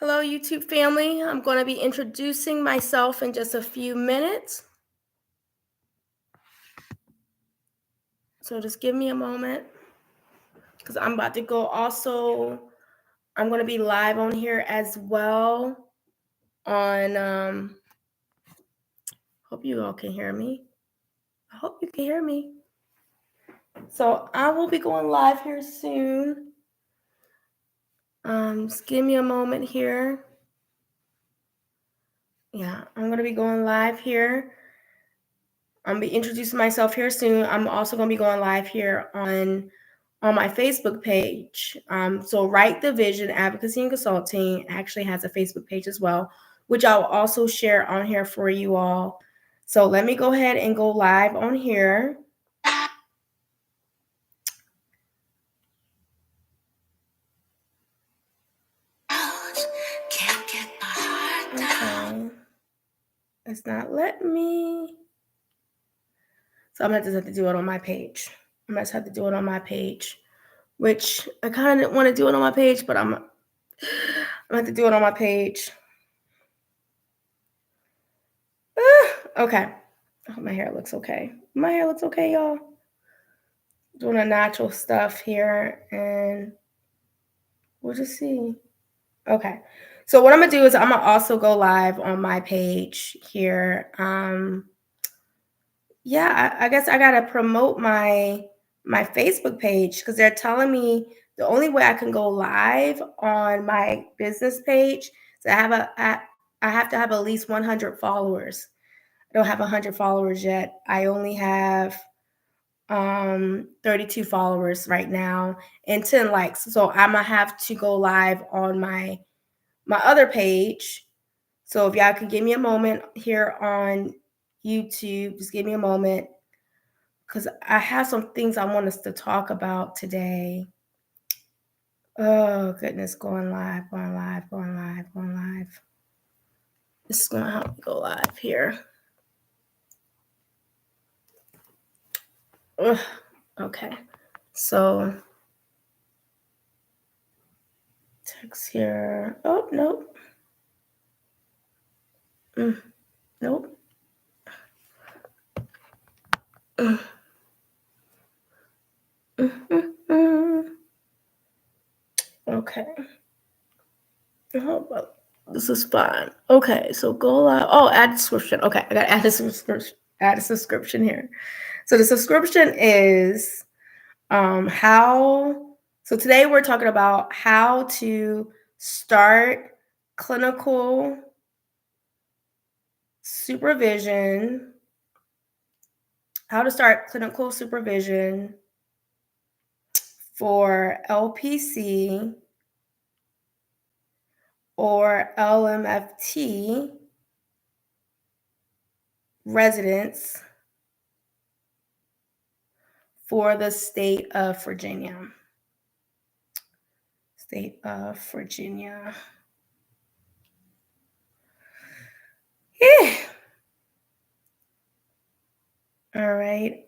Hello, YouTube family. I'm going to be introducing myself in just a few minutes. So just give me a moment because I'm about to go I'm going to be live on here as well hope you all can hear me. I hope you can hear me. So I will be going live here soon. Just give me a moment here. Yeah, I'm going to be going live here. I'm going to be introducing myself here soon. I'm also going to be going live here on my Facebook page. So Right the Vision Advocacy and Consulting actually has a Facebook page as well, which I'll also share on here for you all. So let me go ahead and go live on here. Okay. It's not letting me. So I'm going to just have to do it on my page. I'm going to have to do it on my page, which I kind of didn't want to do it on my page, but I'm going to have to do it on my page. Okay. I hope my hair looks okay. My hair looks okay, y'all. Doing the natural stuff here, and we'll just see. Okay. So what I'm going to do is I'm going to also go live on my page here. Yeah, I guess I got to promote my Facebook page because they're telling me the only way I can go live on my business page is I have to have at least 100 followers. I don't have 100 followers yet. I only have 32 followers right now and 10 likes. So I'm gonna have to go live on my other page. So if y'all can give me a moment here on YouTube, just give me a moment because I have some things I want us to talk about today. Oh goodness, going live. This is gonna help me go live here. Ugh. Okay, so text here. Oh, nope. Nope. Okay. Oh, this is fine. Okay, so go live. Oh, add subscription. Okay, I got to add a subscription. Add a subscription here. So the subscription is how. So today we're talking about how to start clinical supervision. How to start clinical supervision for LPC or LMFT residents for the state of Virginia. State of Virginia. Yeah. All right.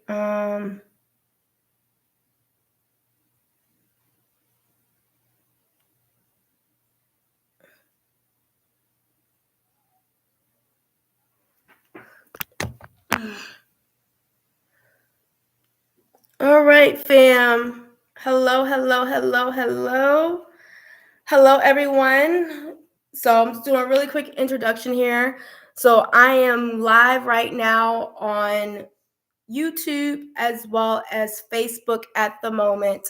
All right, fam. Hello, everyone. So I'm just doing a really quick introduction here. So I am live right now on YouTube as well as Facebook at the moment.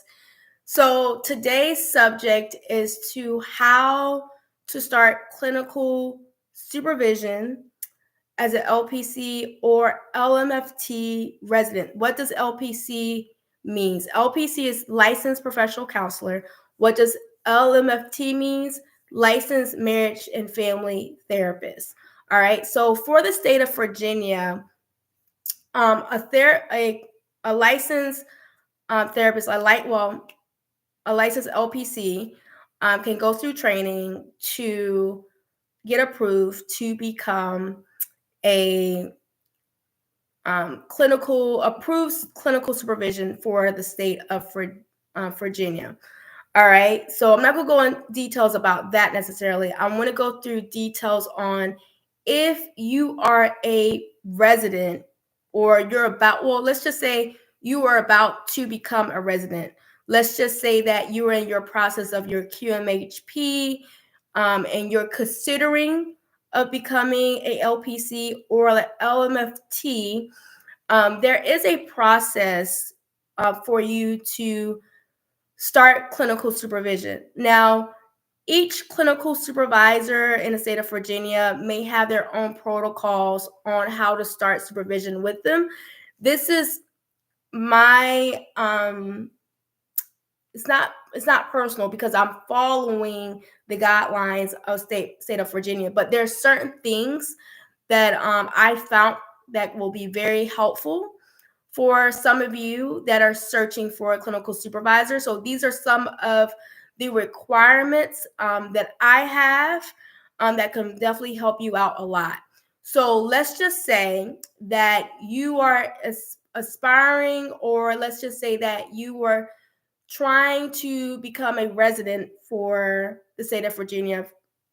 So today's subject is how to start clinical supervision as an LPC or LMFT resident. What does LPC means? LPC is licensed professional counselor. What does LMFT means? Licensed marriage and family therapist. All right. So for the state of Virginia, a licensed therapist, a licensed LPC can go through training to get approved to become a approved clinical supervision for the state of Virginia. All right. So I'm not going to go in details about that necessarily. I'm going to go through details on if you are a resident or you're about, well, let's just say you are about to become a resident. Let's just say that you are in your process of your QMHP and you're considering of becoming a LPC or an LMFT. There is a process for you to start clinical supervision. Now, each clinical supervisor in the state of Virginia may have their own protocols on how to start supervision with them. This is my it's not personal because I'm following the guidelines of state of Virginia, but there's certain things that I found that will be very helpful for some of you that are searching for a clinical supervisor. So these are some of the requirements that I have that can definitely help you out a lot. So let's just say that you are aspiring, or let's just say that you were trying to become a resident for the state of Virginia,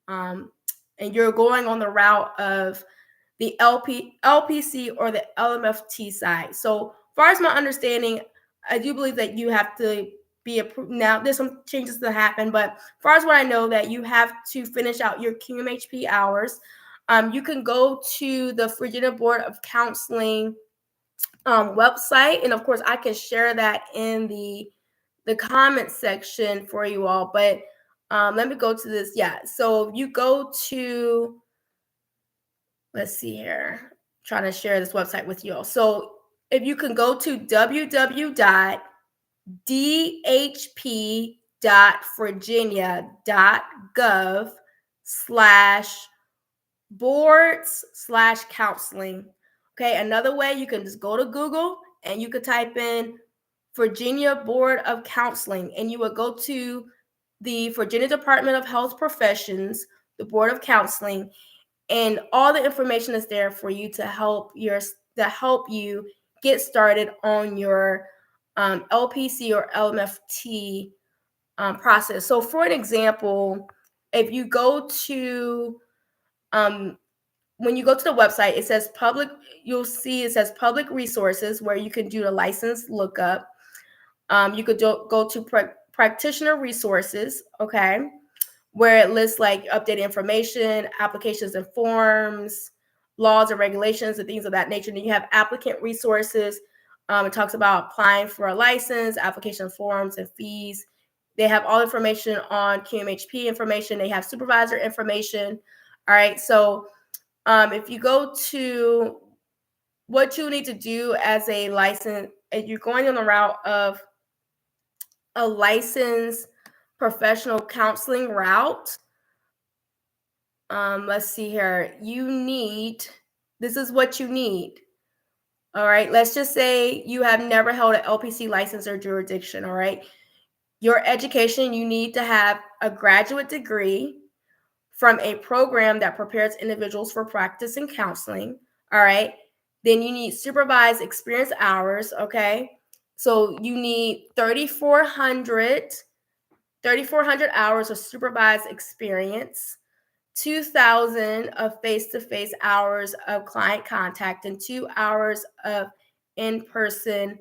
and you're going on the route of the LPC or the LMFT side. So far as my understanding, I do believe that you have to be approved. Now, there's some changes that happen, but far as what I know, that you have to finish out your QMHP hours. You can go to the Virginia Board of Counseling website, and of course, I can share that in the comment section for you all. But let me go to this. Yeah, so you go to, let's see here, trying to share this website with you all. So if you can go to www.dhp.virginia.gov/boards/counseling. Okay, another way, you can just go to Google and you could type in Virginia Board of Counseling, and you would go to the Virginia Department of Health Professions, the Board of Counseling, and all the information is there for you to help you get started on your LPC or LMFT process. So for an example, if you go to when you go to the website, it says public, you'll see it says public resources where you can do the license lookup. You could go to practitioner resources, okay, where it lists like updated information, applications and forms, laws and regulations, and things of that nature. And then you have applicant resources. It talks about applying for a license, application forms, and fees. They have all information on QMHP information. They have supervisor information. All right. So if you go to what you need to do as a license, if you're going on the route of a licensed professional counseling route, let's see here. This is what you need. All right. Let's just say you have never held an LPC license or jurisdiction. All right. Your education, you need to have a graduate degree from a program that prepares individuals for practice in counseling. All right. Then you need supervised experience hours. Okay. So you need 3,400 hours of supervised experience, 2,000 of face-to-face hours of client contact, and 2 hours of in-person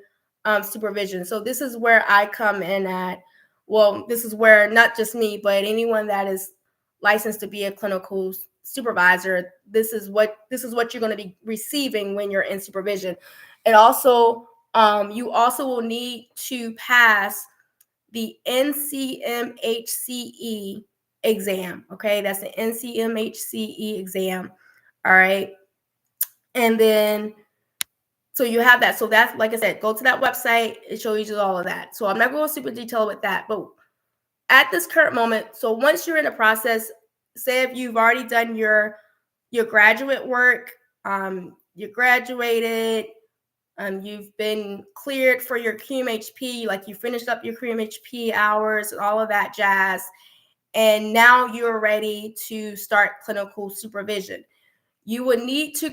supervision. So this is where I come in at. Well, this is where not just me, but anyone that is licensed to be a clinical supervisor, this is what you're going to be receiving when you're in supervision. And also, you also will need to pass the NCMHCE exam. Okay, that's the NCMHCE exam. All right. And then, so you have that. So that's, like I said, go to that website. It shows you all of that. So I'm not going super detailed with that. But at this current moment, so once you're in the process, say if you've already done your graduate work, you graduated, you've been cleared for your QMHP, like you finished up your QMHP hours and all of that jazz, and now you're ready to start clinical supervision. You would need to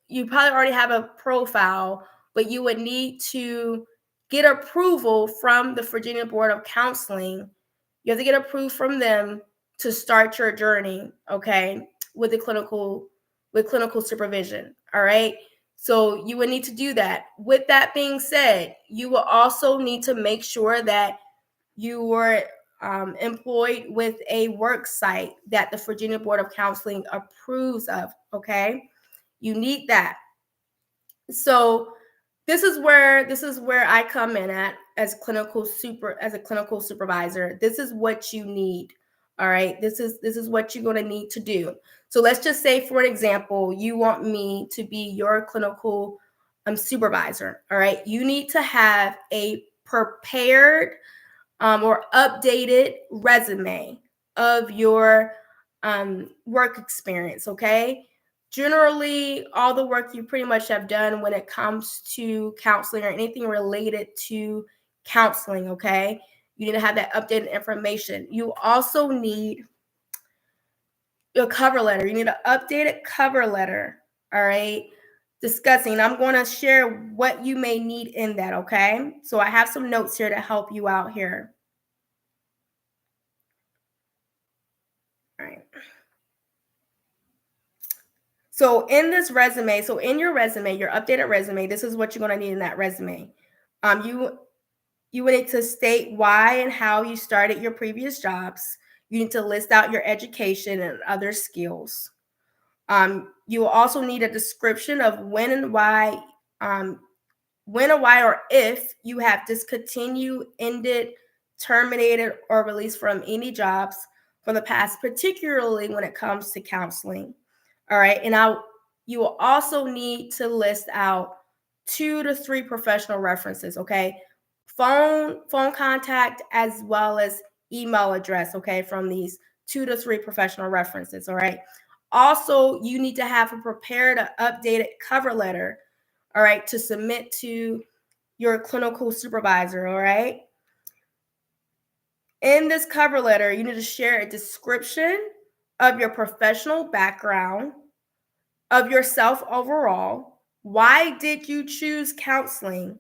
you probably already have a profile, but you would need to get approval from the Virginia Board of Counseling You have to get approved from them to start your journey, okay, with clinical supervision. All right. So you would need to do that. With that being said, you will also need to make sure that you were employed with a work site that the Virginia Board of Counseling approves of. Okay. You need that. So this is where I come in at as a clinical supervisor. This is what you need. All right. This is what you're going to need to do. So let's just say, for an example, you want me to be your clinical supervisor. All right. You need to have a prepared or updated resume of your work experience. Okay. Generally, all the work you pretty much have done when it comes to counseling or anything related to counseling, okay? You need to have that updated information. You also need your cover letter. You need an updated cover letter, all right? Discussing. I'm going to share what you may need in that, okay? So I have some notes here to help you out here. All right. So in this resume, in your resume, your updated resume, this is what you're going to need in that resume. You would need to state why and how you started your previous jobs. You need to list out your education and other skills. You will also need a description of when and why, or if you have discontinued, ended, terminated, or released from any jobs from the past, particularly when it comes to counseling. All right. And you will also need to list out 2 to 3 professional references. Okay. Phone contact as well as email address. Okay. From these 2 to 3 professional references. All right. Also, you need to have a prepared, updated cover letter. All right. To submit to your clinical supervisor. All right. In this cover letter, you need to share a description of your professional background, of yourself overall. Why did you choose counseling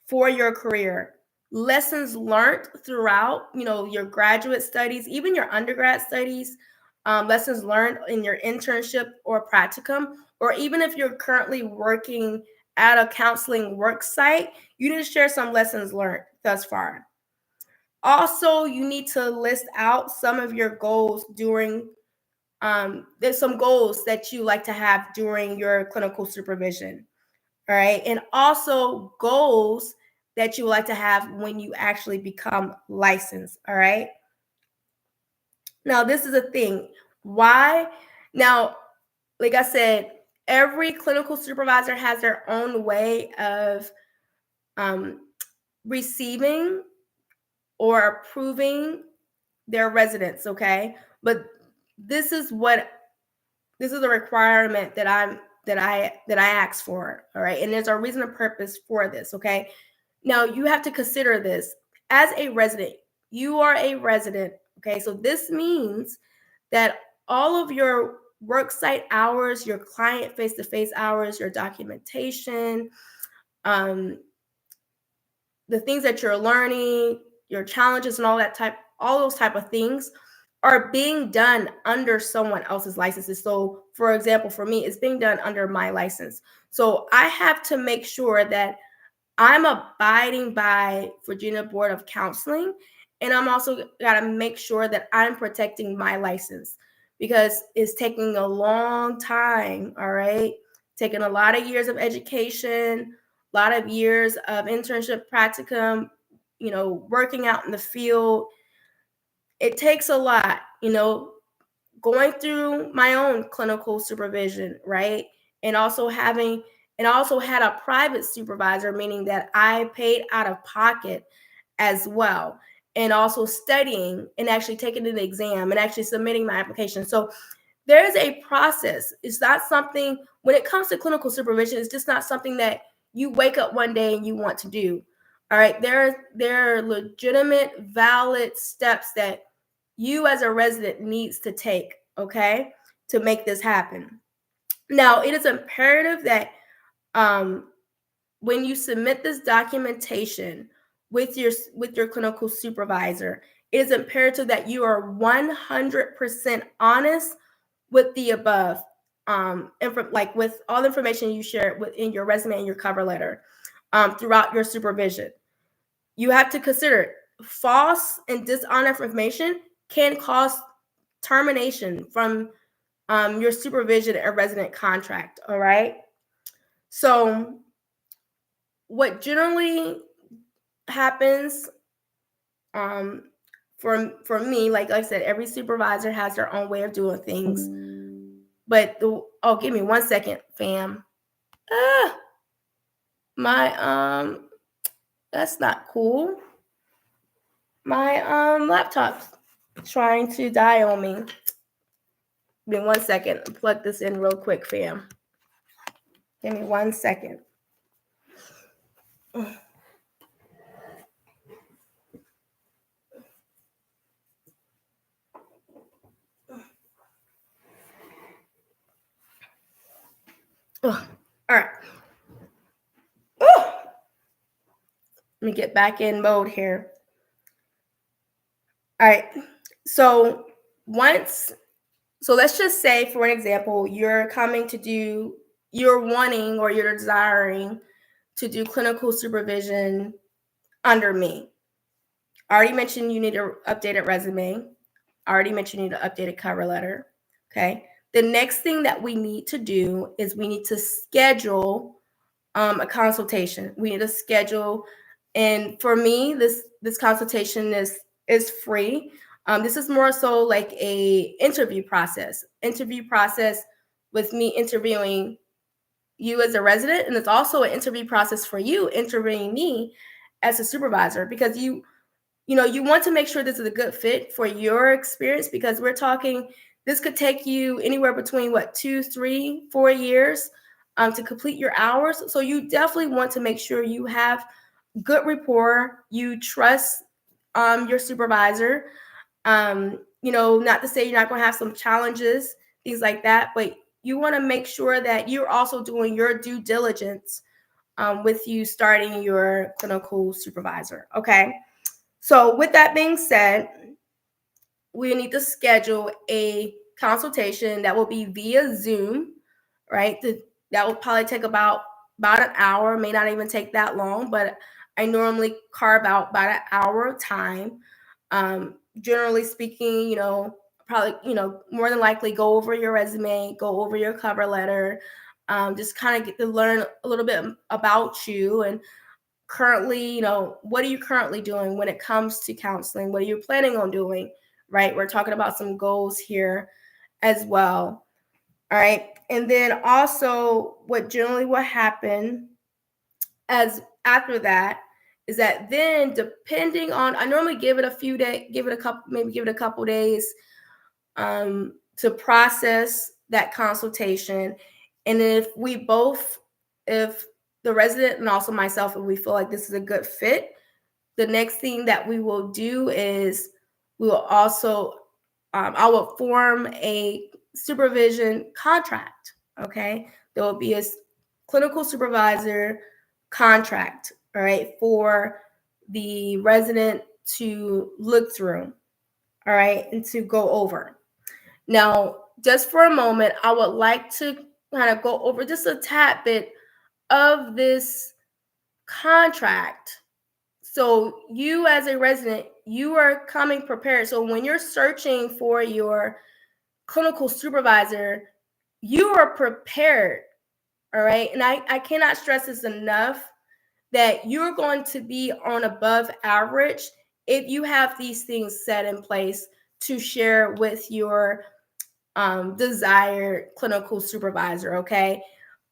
for your career? Lessons learned throughout, your graduate studies, even your undergrad studies, lessons learned in your internship or practicum, or even if you're currently working at a counseling work site, you need to share some lessons learned thus far. Also, you need to list out some of your goals during there's some goals that you like to have during your clinical supervision. All right. And also goals that you like to have when you actually become licensed. All right. Now, this is a thing. Why? Now, like I said, every clinical supervisor has their own way of receiving or approving their residents. Okay. But this is a requirement that I ask for. All right. And there's a reason and purpose for this. Okay. Now you have to consider this as a resident. You are a resident. Okay. So this means that all of your worksite hours, your client face-to-face hours, your documentation, the things that you're learning, your challenges and all those type of things are being done under someone else's licenses. So for example, for me, it's being done under my license. So I have to make sure that I'm abiding by Virginia Board of Counseling. And I'm also got to make sure that I'm protecting my license because it's taking a long time. All right. Taking a lot of years of education, a lot of years of internship practicum, working out in the field. It takes a lot, going through my own clinical supervision, right? And also had a private supervisor, meaning that I paid out of pocket as well. And also studying and actually taking an exam and actually submitting my application. So there's a process. It's not something, when it comes to clinical supervision, it's just not something that you wake up one day and you want to do. All right. There are legitimate, valid steps that you as a resident needs to take, okay, to make this happen. Now, it is imperative that when you submit this documentation with your clinical supervisor, it is imperative that you are 100% honest with the above, like with all the information you share within your resume and your cover letter, throughout your supervision. You have to consider false and dishonest information can cause termination from your supervision and resident contract. All right. So what generally happens, for me, like I said, every supervisor has their own way of doing things. But give me 1 second, fam. That's not cool. My laptop's trying to die on me. Give me 1 second. Plug this in real quick, fam. Give me 1 second. All right. Let me get back in mode here. All right. So let's just say, for an example, you're wanting or you're desiring to do clinical supervision under me. I already mentioned you need an updated resume. I already mentioned you need an updated cover letter. Okay. The next thing that we need to do is we need to schedule a consultation. We need to schedule, and for me, this consultation is free. This is more so like a interview process with me interviewing you as a resident, and it's also an interview process for you interviewing me as a supervisor, because you want to make sure this is a good fit for your experience, because we're talking, this could take you anywhere between 2, 3, 4 years to complete your hours. So you definitely want to make sure you have good rapport, you trust your supervisor. Not to say you're not going to have some challenges, things like that, but you want to make sure that you're also doing your due diligence with you starting your clinical supervisor. Okay. So with that being said, we need to schedule a consultation that will be via Zoom, right? That will probably take about an hour, may not even take that long, but I normally carve out about an hour of time. Generally speaking, probably, more than likely go over your resume, go over your cover letter, just kind of get to learn a little bit about you and currently, what are you currently doing when it comes to counseling? What are you planning on doing, right? We're talking about some goals here as well. All right. And then also what generally will happen as after that is that then depending on, I normally give it a few days, give it a couple days to process that consultation. And if the resident and also myself, if we feel like this is a good fit, the next thing that we will do is we will also, I will form a supervision contract. Okay. There will be a clinical supervisor contract, all right, for the resident to look through, all right, and to go over. Now, just for a moment, I would like to kind of go over just a tad bit of this contract. So you as a resident, you are coming prepared. So when you're searching for your clinical supervisor, you are prepared. All right. And I cannot stress this enough that you're going to be on above average if you have these things set in place to share with your desired clinical supervisor. Okay.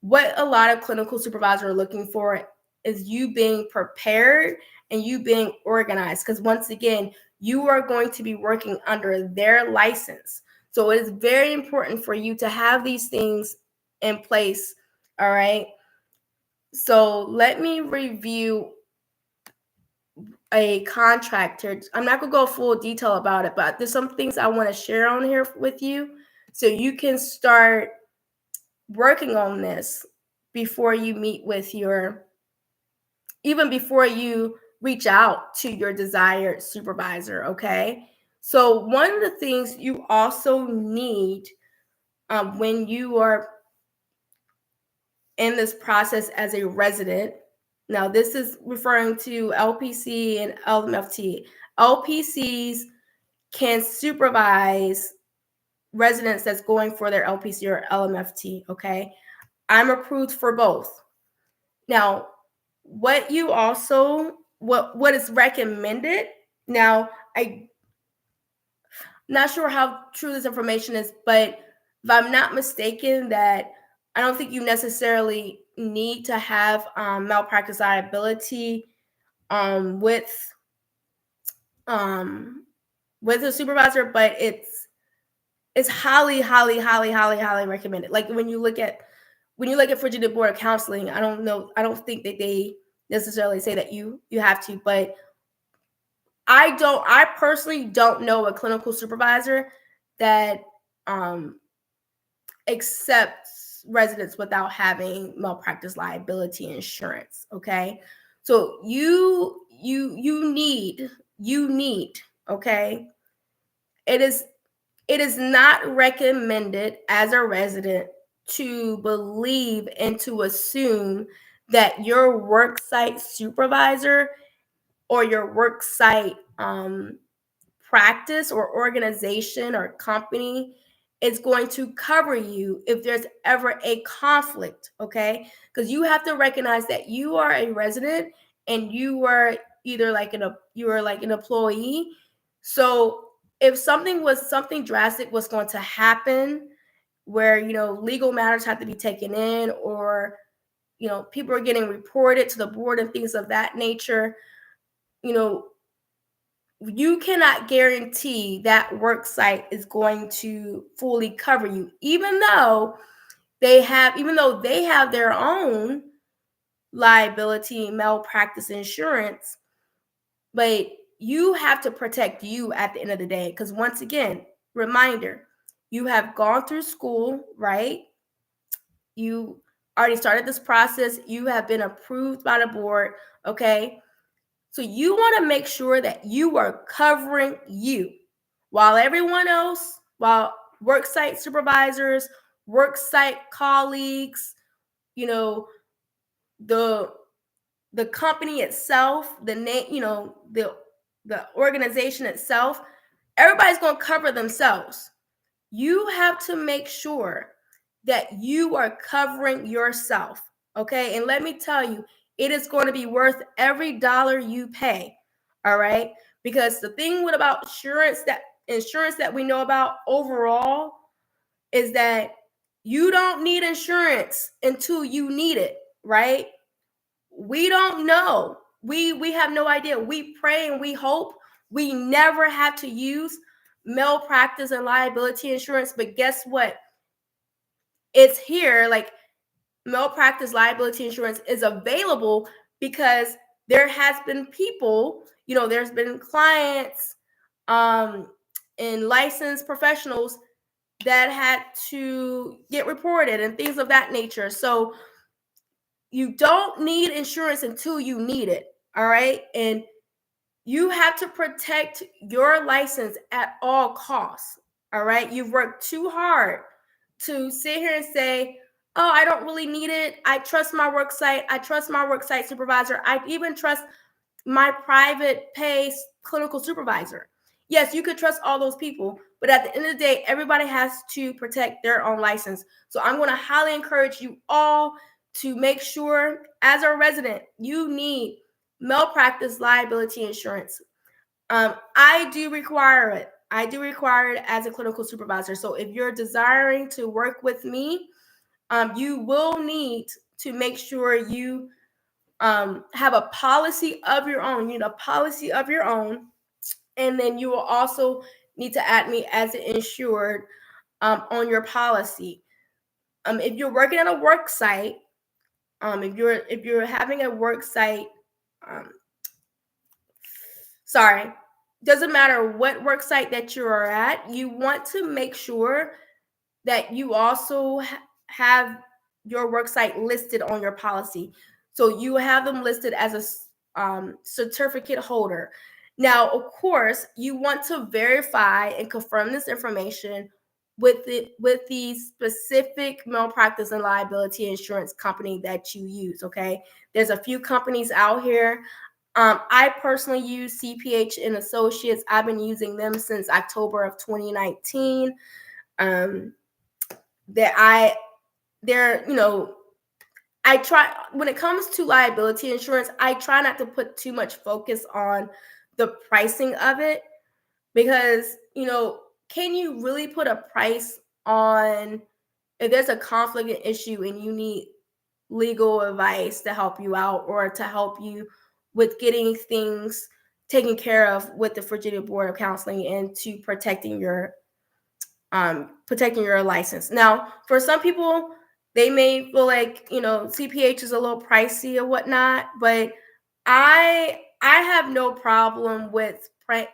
What a lot of clinical supervisors are looking for is you being prepared and you being organized. Because once again, you are going to be working under their license. So it is very important for you to have these things in place. All right. So let me review a contract here. I'm not going to go full detail about it, but there's some things I want to share on here with you so you can start working on this before you meet with even before you reach out to your desired supervisor, okay? So one of the things you also need when you are in this process as a resident, now this is referring to LPC and LMFT. LPCs can supervise residents that's going for their LPC or LMFT, okay? I'm approved for both. Now, what you also what is recommended, now I'm not sure how true this information is, but if I'm not mistaken, that I don't think you necessarily need to have malpractice liability with a supervisor, but it's highly, highly, highly, highly, highly recommended. Like when you look at Virginia Board of Counseling, I don't think that they necessarily say that you have to, but I personally don't know a clinical supervisor that accepts residents without having malpractice liability insurance. Okay, so you need, okay, it is not recommended as a resident to believe and to assume that your worksite supervisor or your worksite practice or organization or company is going to cover you if there's ever a conflict, okay? Because you have to recognize that you are a resident and you are either like an employee. So if something drastic was going to happen where legal matters have to be taken in, or people are getting reported to the board and things of that nature, you cannot guarantee that work site is going to fully cover you, even though they have their own liability malpractice insurance. But you have to protect you at the end of the day, because once again, reminder, you have gone through school, right? You already started this process. You have been approved by the board, okay? So you want to make sure that you are covering you, while everyone else, while worksite supervisors, worksite colleagues, the company itself, the name, the organization itself, everybody's going to cover themselves. You have to make sure that you are covering yourself, okay? And let me tell you, it is going to be worth every dollar you pay, all right? Because the thing about insurance that we know about overall is that you don't need insurance until you need it, right? We don't know. We have no idea. We pray and we hope we never have to use malpractice and liability insurance, but guess what? It's here. Like, malpractice liability insurance is available because there has been people, there's been clients and licensed professionals that had to get reported and things of that nature. So you don't need insurance until you need it, all right? And you have to protect your license at all costs, all right? You've worked too hard to sit here and say, oh, I don't really need it. I trust my work site. I trust my work site supervisor. I even trust my private pay clinical supervisor. Yes, you could trust all those people, but at the end of the day, everybody has to protect their own license. So I'm going to highly encourage you all to make sure, as a resident, you need malpractice liability insurance. I do require it. I do require it as a clinical supervisor. So if you're desiring to work with me, you will need to make sure you have a policy of your own. You need a policy of your own. And then you will also need to add me as an insured on your policy. If you're working at a work site, if you're having a work site, doesn't matter what work site that you are at, you want to make sure that you also have your work site listed on your policy. So you have them listed as certificate holder. Now, of course, you want to verify and confirm this information with the specific malpractice and liability insurance company that you use. Okay, there's a few companies out here. I personally use CPH and Associates. I've been using them since October of 2019. I try, when it comes to liability insurance, I try not to put too much focus on the pricing of it, because, can you really put a price on if there's a conflict and issue and you need legal advice to help you out or to help you with getting things taken care of with the Virginia Board of Counseling and to protecting your license. Now, for some people, they may feel like, CPH is a little pricey or whatnot, but I have no problem with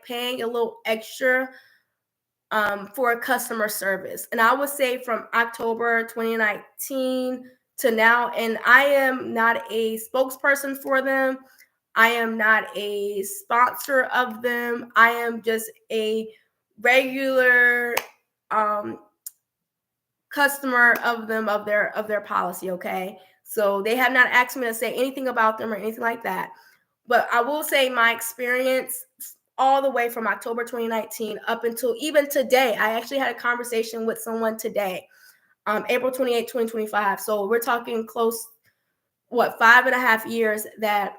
paying a little extra for customer service. And I would say from October 2019 to now, and I am not a spokesperson for them. I am not a sponsor of them. I am just a regular customer of them, of their policy. Okay, so they have not asked me to say anything about them or anything like that, but I will say my experience all the way from October 2019 up until even today. I actually had a conversation with someone today, April 28, 2025. So we're talking close, 5.5 years, that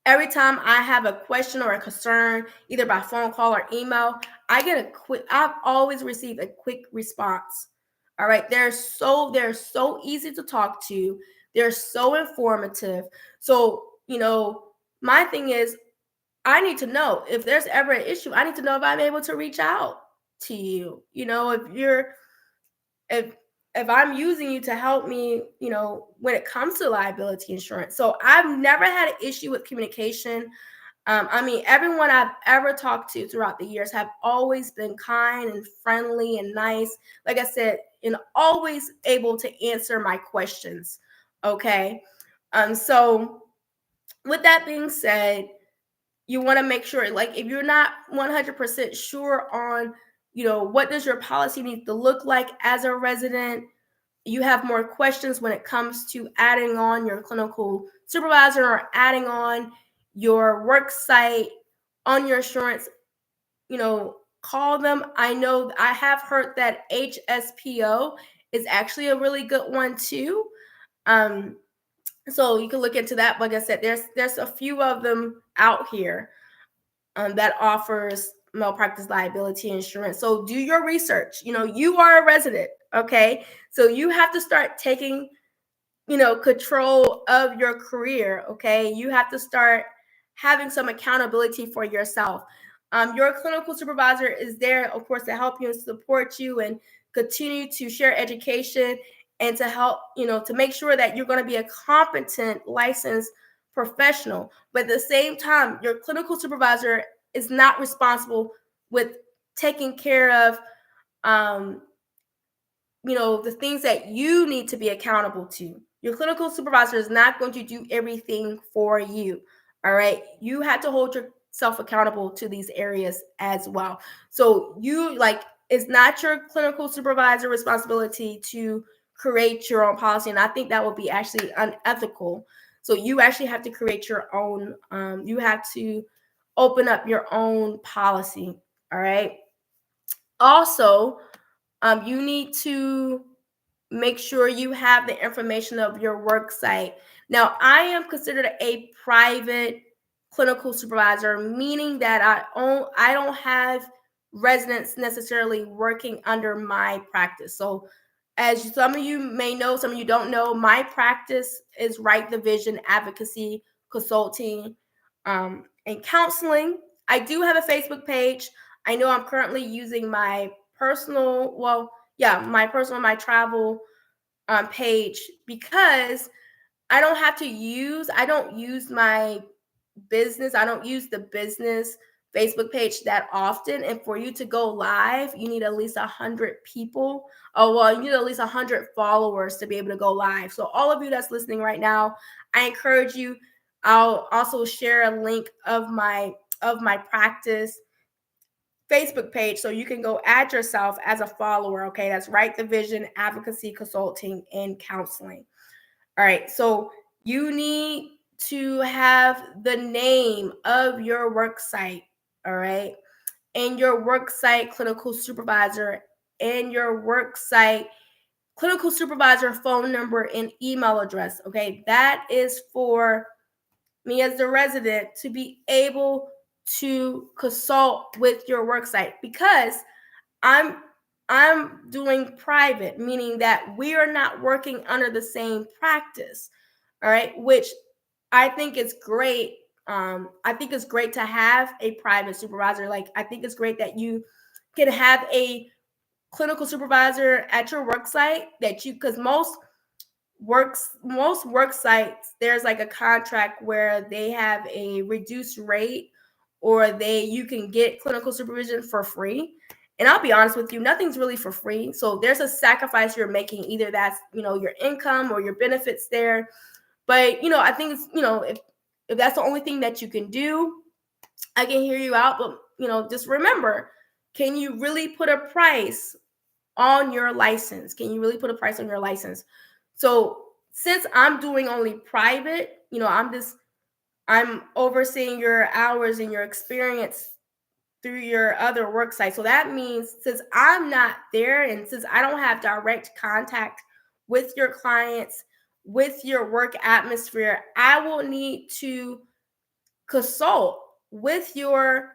every time I have a question or a concern, either by phone call or email, I've always received a quick response. All right. They're so easy to talk to. They're so informative. So, my thing is, I need to know if there's ever an issue. I need to know if I'm able to reach out to you. If I'm using you to help me, when it comes to liability insurance. So I've never had an issue with communication. Everyone I've ever talked to throughout the years have always been kind and friendly and nice, like I said, and always able to answer my questions. Okay. So with that being said, you want to make sure, like, if you're not 100% sure on, what does your policy need to look like as a resident, you have more questions when it comes to adding on your clinical supervisor or adding on your work site on your insurance, call them. I know I have heard that HSPO is actually a really good one too. So you can look into that. Like I said, there's a few of them out here that offers malpractice liability insurance. So do your research. You are a resident, okay? So you have to start taking, control of your career, okay? You have to start having some accountability for yourself. Your clinical supervisor is there, of course, to help you and support you and continue to share education and to help, to make sure that you're going to be a competent, licensed professional. But at the same time, your clinical supervisor is not responsible with taking care of, the things that you need to be accountable to. Your clinical supervisor is not going to do everything for you. All right. You have to hold yourself accountable to these areas as well. So it's not your clinical supervisor responsibility to create your own policy. And I think that would be actually unethical. So you actually have to create your own, you have to open up your own policy. All right. Also, you need to make sure you have the information of your work site. Now, I am considered a private clinical supervisor, meaning that I don't have residents necessarily working under my practice. So as some of you may know, some of you don't know, my practice is Right Division Advocacy Consulting and Counseling. I do have a Facebook page. I know I'm currently using my personal, my travel page, because I don't use my business. I don't use the business Facebook page that often. And for you to go live, you need at least 100 people. You need at least 100 followers to be able to go live. So all of you that's listening right now, I encourage you, I'll also share a link of my practice Facebook page, so you can go add yourself as a follower. Okay, that's Right the Vision Advocacy Consulting and Counseling. All right, so you need to have the name of your work site, all right, and your work site clinical supervisor, and your work site clinical supervisor phone number and email address. Okay, that is for me as the resident to be able to consult with your work site, because I'm doing private, meaning that we are not working under the same practice. All right, which I think is great. I think it's great to have a private supervisor. Like, I think it's great that you can have a clinical supervisor at your work site, that you, because most work sites, there's like a contract where they have a reduced rate, or you can get clinical supervision for free. And I'll be honest with you, nothing's really for free. So there's a sacrifice you're making. Either that's, your income or your benefits there. But, I think it's, if that's the only thing that you can do, I can hear you out. But, just remember, can you really put a price on your license? Can you really put a price on your license? So since I'm doing only private, I'm overseeing your hours and your experience through your other work site. So that means, since I'm not there, and since I don't have direct contact with your clients, with your work atmosphere, I will need to consult with your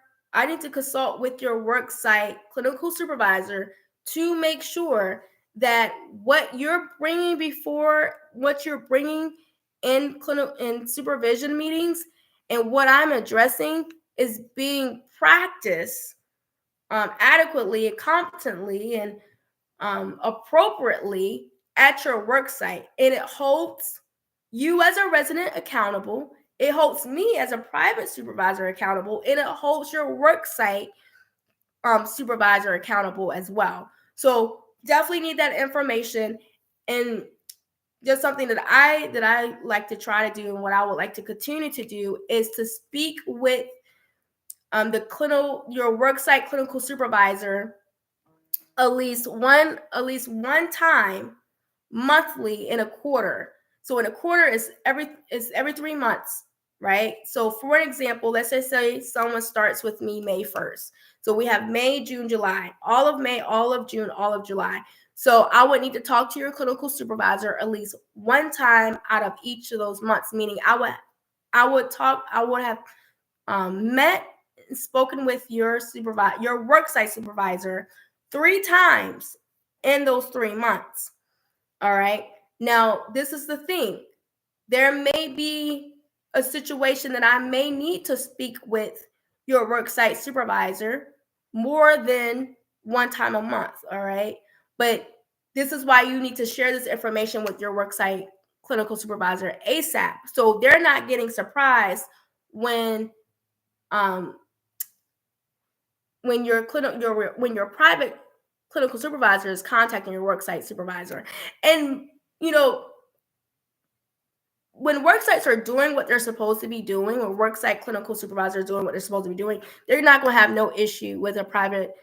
work site clinical supervisor to make sure that what you're bringing in supervision meetings, and what I'm addressing, is being practiced adequately and competently and appropriately at your work site. And it holds you as a resident accountable. It holds me as a private supervisor accountable, and it holds your work site supervisor accountable as well. So definitely need that information. And just something that I like to try to do, and what I would like to continue to do, is to speak with your work site clinical supervisor at least one time monthly in a quarter. So in a quarter is every 3 months, right? So for an example, let's just say someone starts with me May 1st. So we have May, June, July, all of May, all of June, all of July. So I would need to talk to your clinical supervisor at least one time out of each of those months, meaning I would have met and spoken with your worksite supervisor 3 times in those 3 months. All right. Now, this is the thing. There may be a situation that I may need to speak with your worksite supervisor more than one time a month. All right. But this is why you need to share this information with your worksite clinical supervisor ASAP, so they're not getting surprised when your private clinical supervisor is contacting your worksite supervisor. And when work sites are doing what they're supposed to be doing, or worksite clinical supervisors doing what they're supposed to be doing, they're not going to have no issue with a private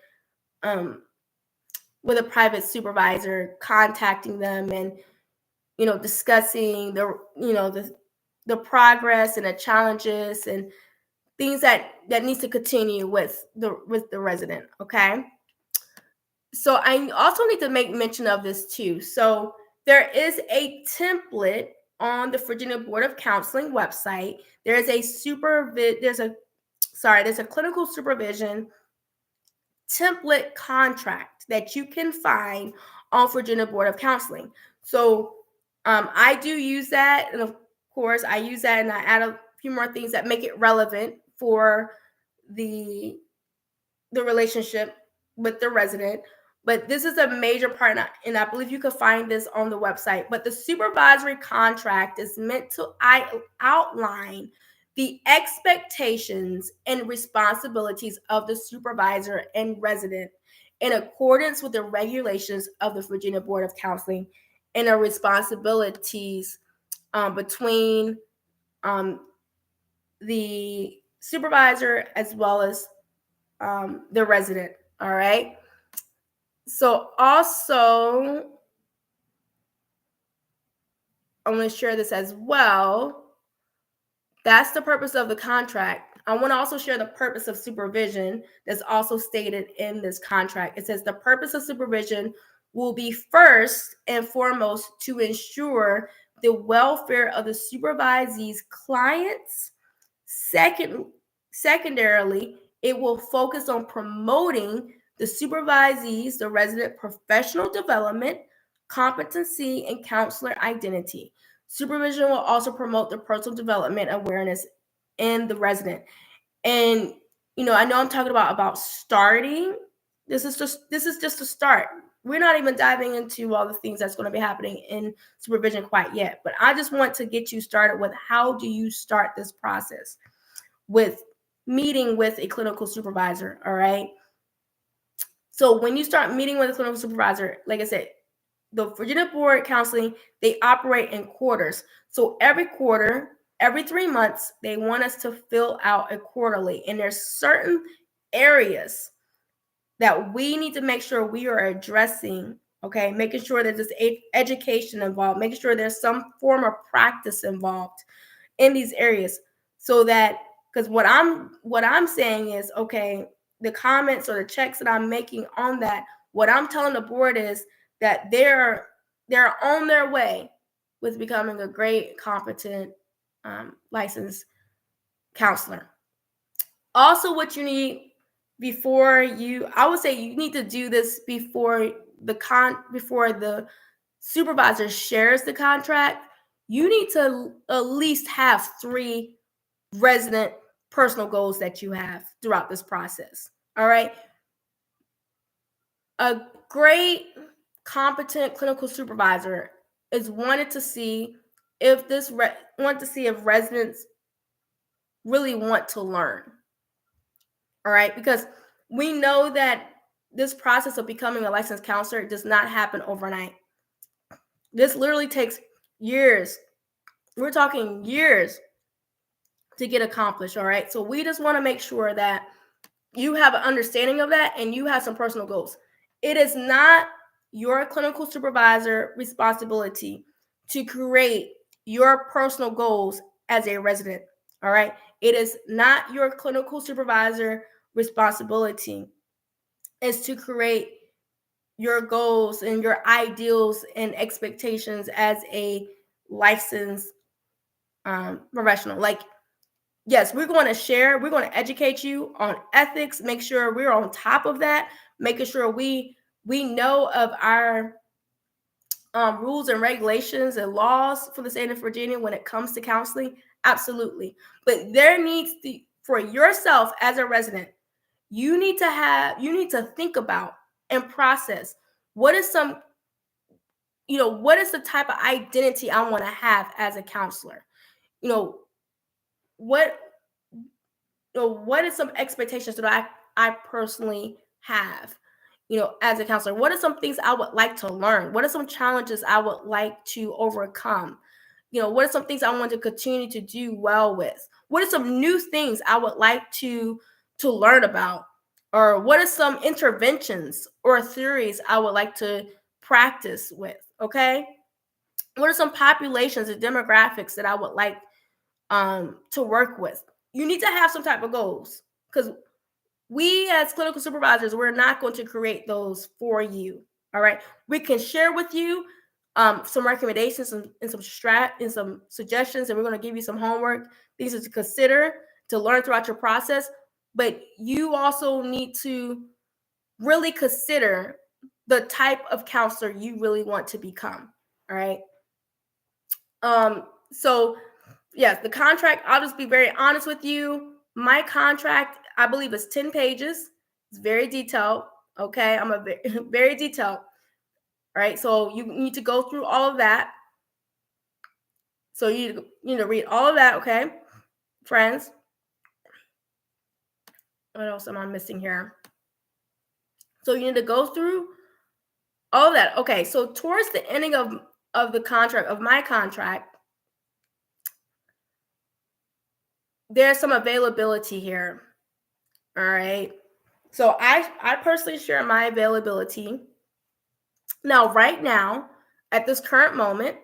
supervisor contacting them and discussing the progress and the challenges and things that needs to continue with the resident. Okay. So I also need to make mention of this too. So there is a template on the Virginia Board of Counseling website. There's a clinical supervision template contract that you can find on Virginia Board of Counseling. So I do use that, and of course I use that, and I add a few more things that make it relevant for the relationship with the resident. But this is a major part, and I believe you can find this on the website. But the supervisory contract is meant to outline the expectations and responsibilities of the supervisor and resident in accordance with the regulations of the Virginia Board of Counseling, and the responsibilities between the supervisor as well as the resident. All right. So also, I'm going to share this as well. That's the purpose of the contract. I want to also share the purpose of supervision that's also stated in this contract. It says the purpose of supervision will be first and foremost to ensure the welfare of the supervisee's clients. Secondarily, it will focus on promoting the supervisee's, the resident professional development, competency, and counselor identity. Supervision will also promote the personal development awareness in the resident. And I know I'm talking about starting. This is just a start. We're not even diving into all the things that's going to be happening in supervision quite yet. But I just want to get you started with how do you start this process with meeting with a clinical supervisor. All right. So when you start meeting with a clinical supervisor, like I said, the Virginia Board Counseling, they operate in quarters. So every quarter, every 3 months, they want us to fill out a quarterly. And there's certain areas that we need to make sure we are addressing, okay? Making sure that there's education involved, making sure there's some form of practice involved in these areas. So that, because what I'm saying is, okay, the comments or the checks that I'm making on that, what I'm telling the board is that they're on their way with becoming a great, competent, licensed counselor. Also, what you need I would say you need to do this before the supervisor shares the contract. You need to at least have 3 resident personal goals that you have throughout this process. All right. A great, competent clinical supervisor is wanted to see if residents really want to learn. All right, because we know that this process of becoming a licensed counselor does not happen overnight. This literally takes years. We're talking years to get accomplished. All right, so we just want to make sure that you have an understanding of that and you have some personal goals. It is not your clinical supervisor responsibility to create your personal goals as a resident. All right, it is not your clinical supervisor responsibility is to create your goals and your ideals and expectations as a licensed professional. Like, yes, we're going to educate you on ethics, make sure we're on top of that, making sure we know of our rules and regulations and laws for the state of Virginia when it comes to counseling. Absolutely. But there needs to, for yourself as a resident, you need to think about and process what is the type of identity I want to have as a counselor. What is some expectations that I personally have, as a counselor? What are some things I would like to learn? What are some challenges I would like to overcome? What are some things I want to continue to do well with? What are some new things I would like to learn about? Or what are some interventions or theories I would like to practice with? Okay. What are some populations and demographics that I would like to work with? You need to have some type of goals, because we as clinical supervisors, we're not going to create those for you. All right. We can share with you some recommendations and some suggestions, and we're going to give you some homework, things to consider to learn throughout your process. But you also need to really consider the type of counselor you really want to become. All right. So yes, the contract, I'll just be very honest with you. My contract, I believe, is 10 pages. It's very detailed. Okay. I'm very detailed. All right. So you need to go through all of that. So you need to read all of that. Okay, friends. What else am I missing here? So you need to go through all of that. Okay. So towards the ending of the contract, of my contract, there's some availability here. All right. So I personally share my availability. Now, right now, at this current moment,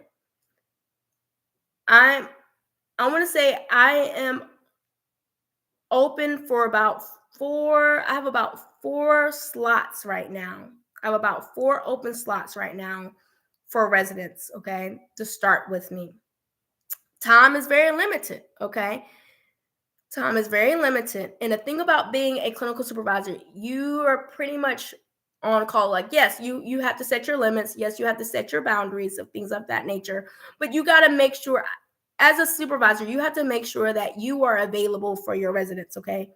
I want to say I am open for about I have about 4 slots right now. I have about 4 open slots right now for residents, okay, to start with me. Time is very limited, okay? Time is very limited. And the thing about being a clinical supervisor, you are pretty much on call. Like, yes, you have to set your limits. Yes, you have to set your boundaries of things of that nature. But you got to make sure, as a supervisor, you have to make sure that you are available for your residents, okay?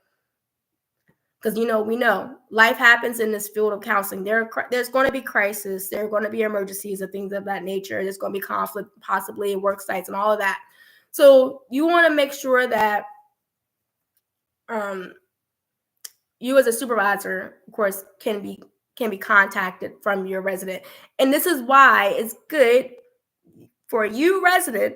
Because we know life happens in this field of counseling. There's going to be crisis. There are going to be emergencies and things of that nature. There's going to be conflict, possibly in work sites and all of that. So you want to make sure that you as a supervisor, of course, can be contacted from your resident. And this is why it's good for you resident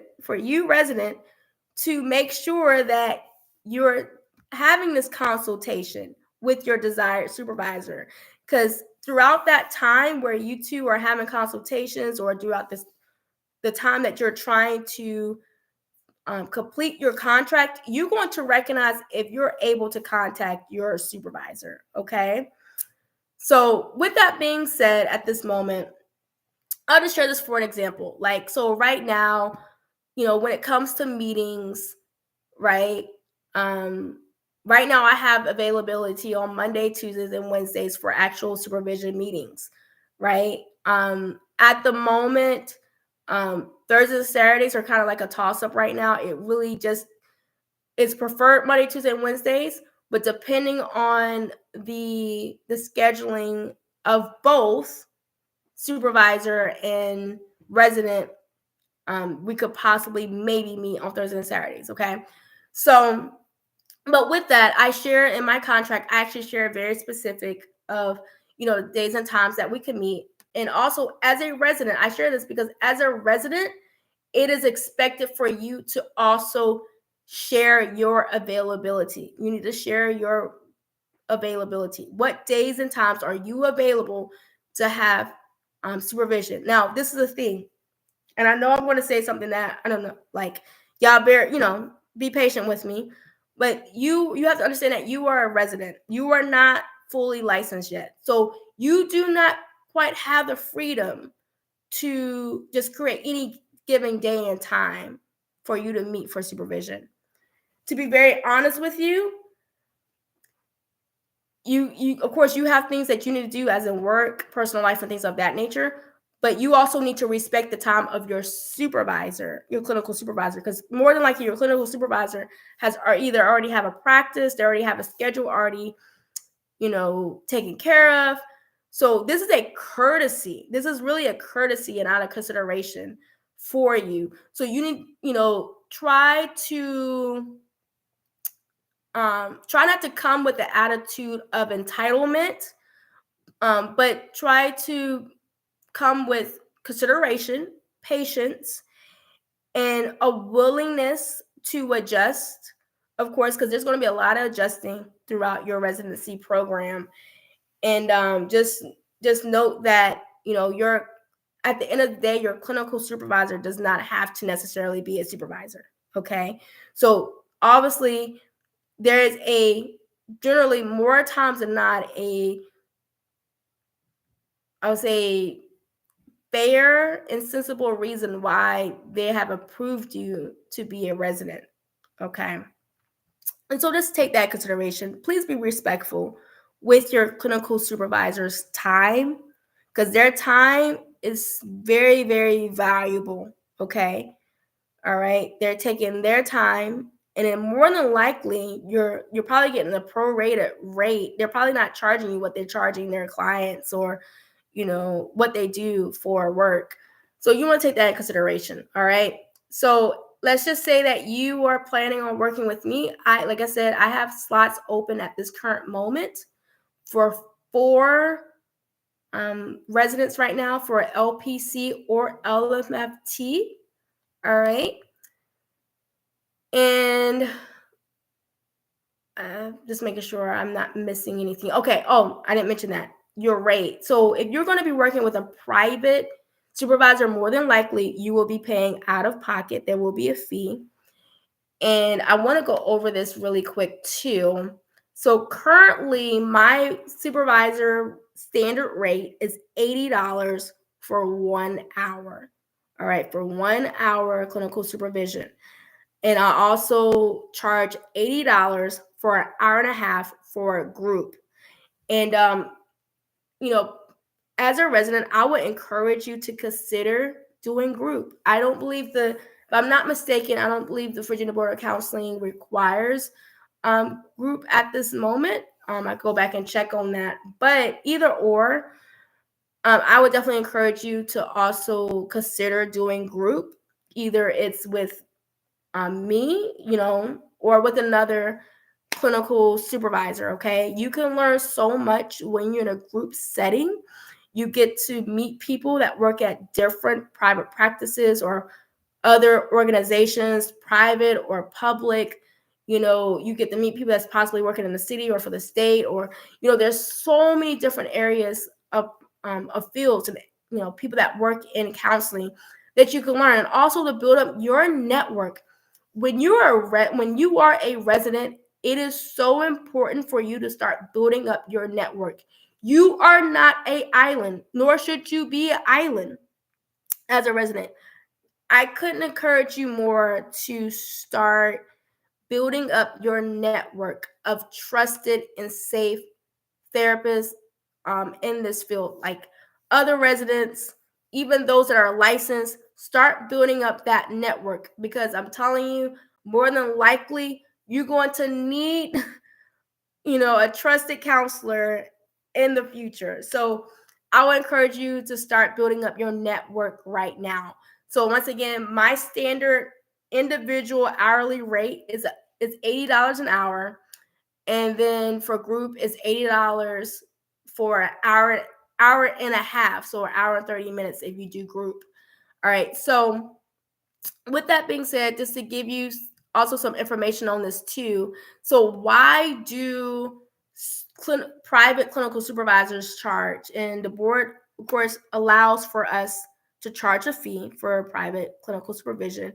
to make sure that you're having this consultation with your desired supervisor, because throughout that time where you two are having consultations, or throughout the time that you're trying to complete your contract, you're going to recognize if you're able to contact your supervisor. Okay. So with that being said, at this moment, I'll just share this for an example. Like, so right now, when it comes to meetings, right? Right now I have availability on Monday, Tuesdays, and Wednesdays for actual supervision meetings, right? At the moment, Thursdays and Saturdays are kind of like a toss-up right now. It really just is preferred Monday, Tuesday, and Wednesdays, but depending on the scheduling of both supervisor and resident, we could possibly maybe meet on Thursdays and Saturdays. Okay. So, but with that, I share in my contract, I actually share very specific of, days and times that we can meet. And also as a resident, I share this because as a resident, it is expected for you to also share your availability. You need to share your availability. What days and times are you available to have supervision? Now, this is the thing, and I know I'm going to say something that I don't know, like, y'all be patient with me, but you have to understand that you are a resident. You are not fully licensed yet, so you do not quite have the freedom to just create any given day and time for you to meet for supervision. To be very honest with you, you of course you have things that you need to do as in work, personal life, and things of that nature, but you also need to respect the time of your supervisor, your clinical supervisor, because more than likely your clinical supervisor has either already have a practice, they already have a schedule already taken care of. So this is a courtesy. This is really a courtesy and out of consideration for you. So you need, try not to come with the attitude of entitlement, but try to come with consideration, patience, and a willingness to adjust, of course, because there's going to be a lot of adjusting throughout your residency program. And just note that you're, at the end of the day, your clinical supervisor does not have to necessarily be a supervisor. Okay, so obviously there is generally more times than not I would say fair and sensible reason why they have approved you to be a resident. Okay, and so just take that into consideration. Please be respectful with your clinical supervisor's time, because their time is very, very valuable. Okay. All right. They're taking their time, and then more than likely you're probably getting a prorated rate. They're probably not charging you what they're charging their clients, or what they do for work. So you want to take that in consideration. All right. So let's just say that you are planning on working with me. Like I said, I have slots open at this current moment for 4 residents right now for LPC or LMFT. All right. And Just making sure I'm not missing anything. Okay. Oh, I didn't mention that. Your rate. So if you're going to be working with a private supervisor, more than likely you will be paying out of pocket. There will be a fee. And I want to go over this really quick too. So currently my supervisor standard rate is $80 for 1 hour. All right, for 1 hour clinical supervision. And I also charge $80 for an hour and a half for a group. And you know, as a resident, I would encourage you to consider doing group. I don't believe if I'm not mistaken, I don't believe the Virginia Board of Counseling requires group at this moment. I go back and check on that. But either or, I would definitely encourage you to also consider doing group. Either it's with me, or with another clinical supervisor. Okay. You can learn so much when you're in a group setting. You get to meet people that work at different private practices or other organizations, private or public. You get to meet people that's possibly working in the city or for the state, or there's so many different areas of fields and people that work in counseling that you can learn, and also to build up your network. When you are a resident, it is so important for you to start building up your network. You are not an island, nor should you be an island as a resident. I couldn't encourage you more to start building up your network of trusted and safe therapists in this field, like other residents, even those that are licensed. Start building up that network, because I'm telling you, more than likely, you're going to need a trusted counselor in the future. So I would encourage you to start building up your network right now. So once again, my standard individual hourly rate is $80 an hour. And then for group is $80 for an hour and a half. So an hour and 30 minutes if you do group. All right. So with that being said, just to give you also some information on this too. So why do private clinical supervisors charge? And the board, of course, allows for us to charge a fee for private clinical supervision.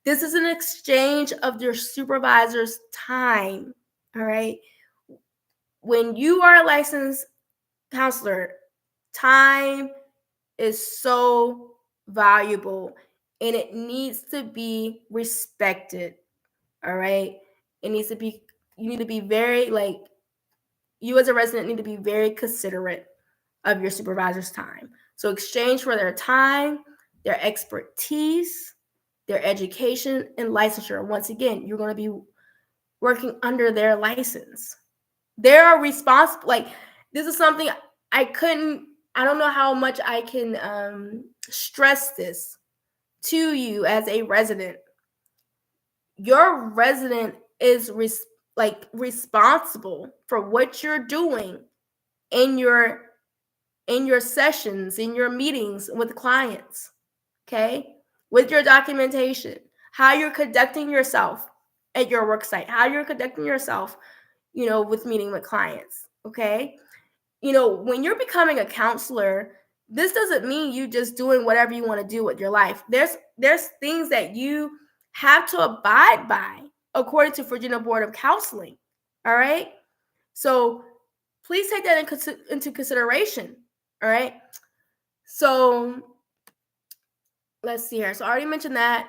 This is an exchange of your supervisor's time. All right. When you are a licensed counselor, time is so valuable and it needs to be respected. All right. You need to be very, you as a resident need to be very considerate of your supervisor's time. So exchange for their time, their expertise, their education, and licensure. Once again, you're going to be working under their license. They're responsible. This is something I don't know how much I can stress this to you as a resident. Your resident is responsible for what you're doing in your sessions, in your meetings with clients, okay? With your documentation, how you're conducting yourself at your work site, how you're conducting yourself, with meeting with clients, okay? When you're becoming a counselor, this doesn't mean you just doing whatever you want to do with your life. There's things that you have to abide by according to Virginia Board of Counseling. All right. So please take that into consideration. All right. So let's see here. So I already mentioned that.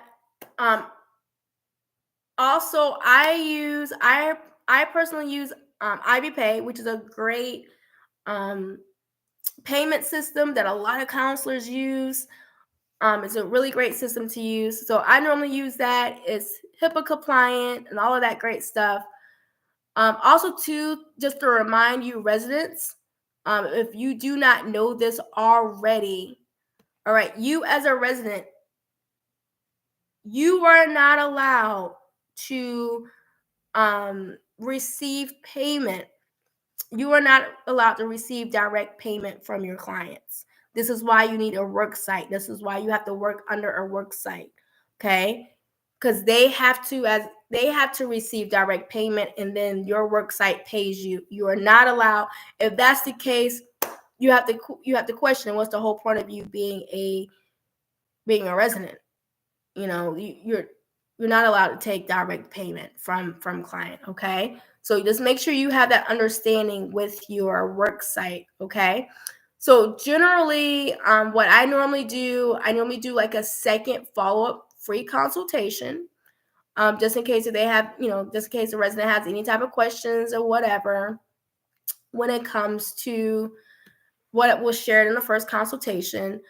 Also, I personally use Ivy Pay, which is a great payment system that a lot of counselors use. It's a really great system to use. So I normally use that. It's HIPAA compliant and all of that great stuff. Also, too, just to remind you residents, if you do not know this already, all right, you as a resident, you are not allowed to receive payment. You are not allowed to receive direct payment from your clients. This is why you need a work site. This is why you have to work under a work site. Okay. because they have to receive direct payment, and then your work site pays you. You are not allowed. If that's the case, you have to question what's the whole point of you being a resident. You're not allowed to take direct payment from client. Okay, so just make sure you have that understanding with your work site. Okay, so generally, what I normally do like a second follow-up free consultation, just in case if they have, just in case the resident has any type of questions or whatever when it comes to what was shared in the first consultation.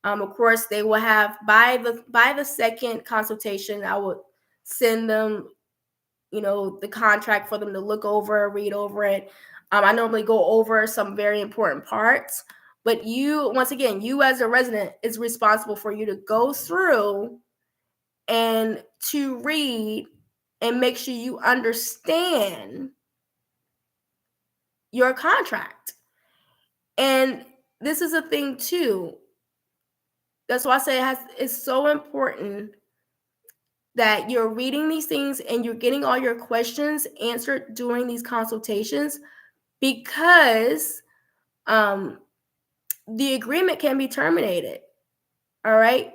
Of course, they will have by the second consultation, I would send them, the contract for them to look over, read over it. I normally go over some very important parts, but once again, you as a resident is responsible for you to go through and to read and make sure you understand your contract. And this is a thing too. That's why I say it's so important that you're reading these things and you're getting all your questions answered during these consultations, because the agreement can be terminated. All right.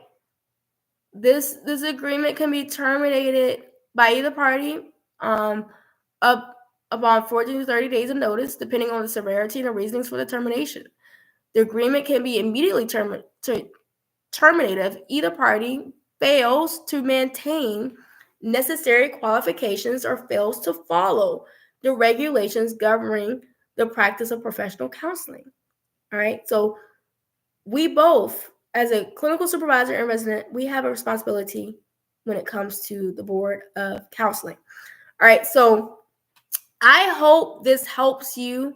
This agreement can be terminated by either party up upon 14 to 30 days of notice, depending on the severity and the reasonings for the termination. The agreement can be immediately terminated if either party fails to maintain necessary qualifications or fails to follow the regulations governing the practice of professional counseling. All right. So we both, as a clinical supervisor and resident, we have a responsibility when it comes to the board of counseling. All right. So I hope this helps you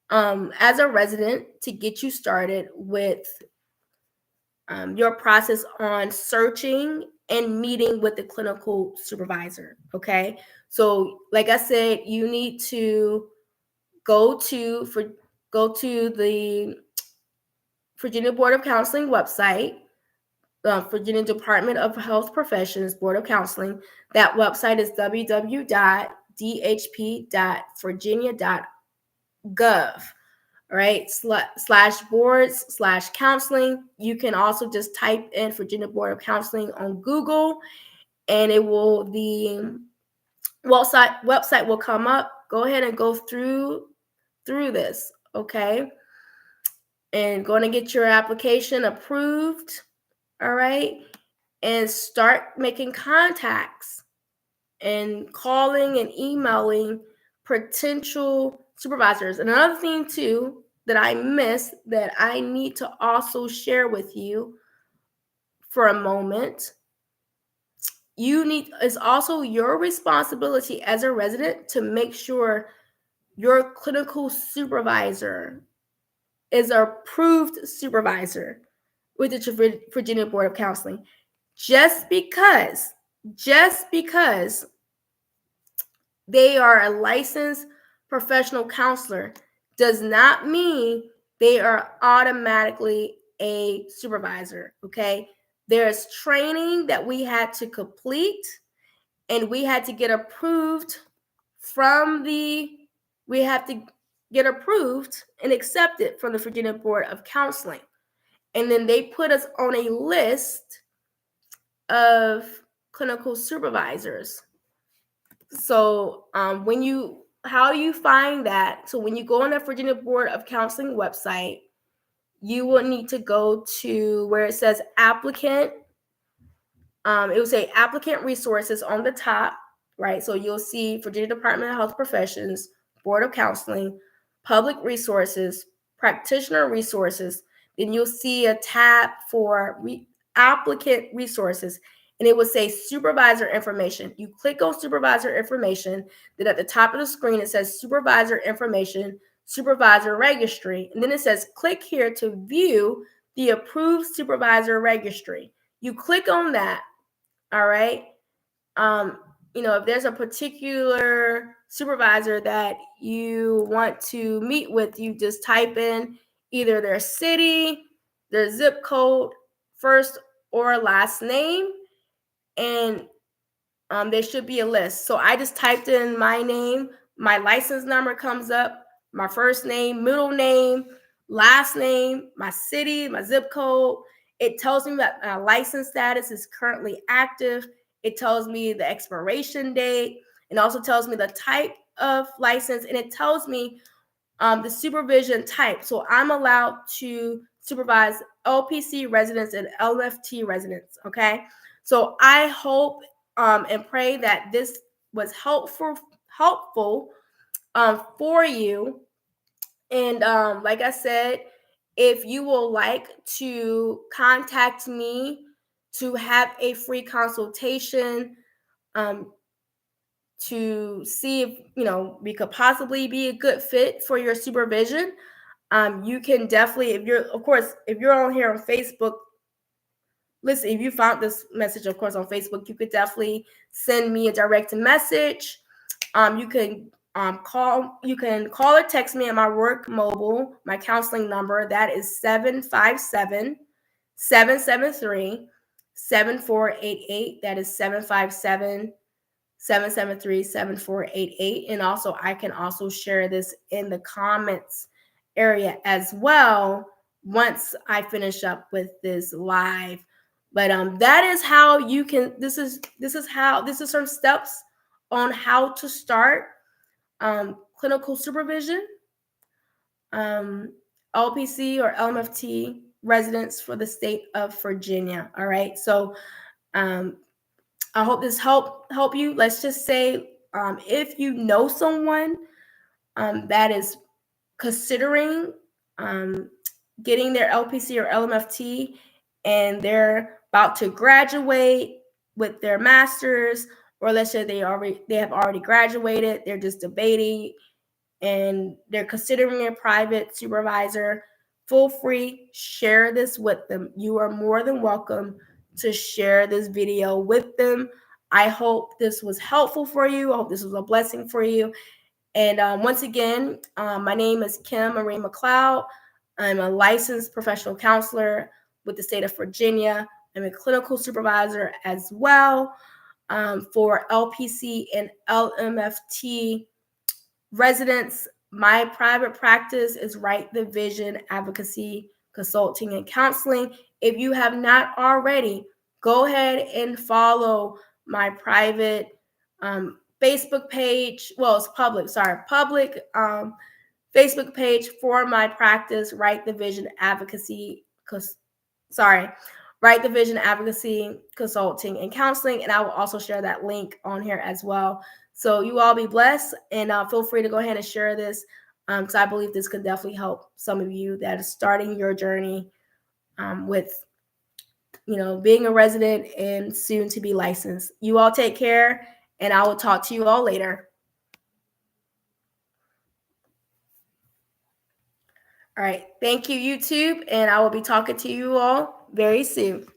as a resident to get you started with your process on searching and meeting with the clinical supervisor. Okay. So like I said, you need to go to the Virginia Board of Counseling website, Virginia Department of Health Professions Board of Counseling. That website is www.dhp.virginia.gov. Right, /boards/counseling. You can also just type in Virginia Board of Counseling on Google, and the website will come up. Go ahead and go through this, okay? And going to get your application approved, all right? And start making contacts and calling and emailing potential supervisors. And another thing too that I missed that I need to also share with you for a moment, it's also your responsibility as a resident to make sure your clinical supervisor is an approved supervisor with the Virginia Board of Counseling. Just because they are a licensed professional counselor does not mean they are automatically a supervisor, okay? There's training that we had to complete, and we had to get approved and accepted from the Virginia Board of Counseling. And then they put us on a list of clinical supervisors. So how you find that? So when you go on the Virginia Board of Counseling website, you will need to go to where it says applicant. It will say applicant resources on the top, right? So you'll see Virginia Department of Health Professions, Board of Counseling, public resources, practitioner resources. Then you'll see a tab for applicant resources, and it will say supervisor information. You click on supervisor information. Then at the top of the screen, it says supervisor information, supervisor registry. And then it says click here to view the approved supervisor registry. You click on that. All right. If there's a particular supervisor that you want to meet with, you just type in either their city, their zip code, first or last name, and there should be a list. So I just typed in my name, my license number comes up, my first name, middle name, last name, my city, my zip code. It tells me that my license status is currently active. It tells me the expiration date. It also tells me the type of license, and it tells me the supervision type. So I'm allowed to supervise LPC residents and LMFT residents. Okay. So I hope and pray that this was helpful for you. And like I said, if you will like to contact me to have a free consultation, to see if we could possibly be a good fit for your supervision, you can definitely, if you're on here on Facebook, listen, if you found this message, of course, on Facebook, you could definitely send me a direct message. You can call or text me at my work mobile, my counseling number. That is 757-773-7488. That is 757-773-7488. And also, I can also share this in the comments area as well once I finish up with this live. But that is how you can, this is some steps on how to start clinical supervision, LPC or LMFT residents for the state of Virginia. All right. So I hope this help you. Let's just say if you know someone that is considering getting their LPC or LMFT, and they're about to graduate with their master's, or let's say they have already graduated, they're just debating and they're considering a private supervisor, feel free, share this with them. You are more than welcome to share this video with them. I hope this was helpful for you. I hope this was a blessing for you. And once again, my name is Kim Marie McLeod. I'm a licensed professional counselor with the state of Virginia. I'm a clinical supervisor as well for LPC and LMFT residents. My private practice is Right the Vision Advocacy Consulting and Counseling. If you have not already, go ahead and follow my private Facebook page. Well, it's public, public Facebook page for my practice, Right the Vision Advocacy, Right the Vision Advocacy Consulting and Counseling. And I will also share that link on here as well. So you all be blessed, and feel free to go ahead and share this because I believe this could definitely help some of you that are starting your journey with, being a resident and soon to be licensed. You all take care, and I will talk to you all later. All right. Thank you, YouTube, and I will be talking to you all very soon.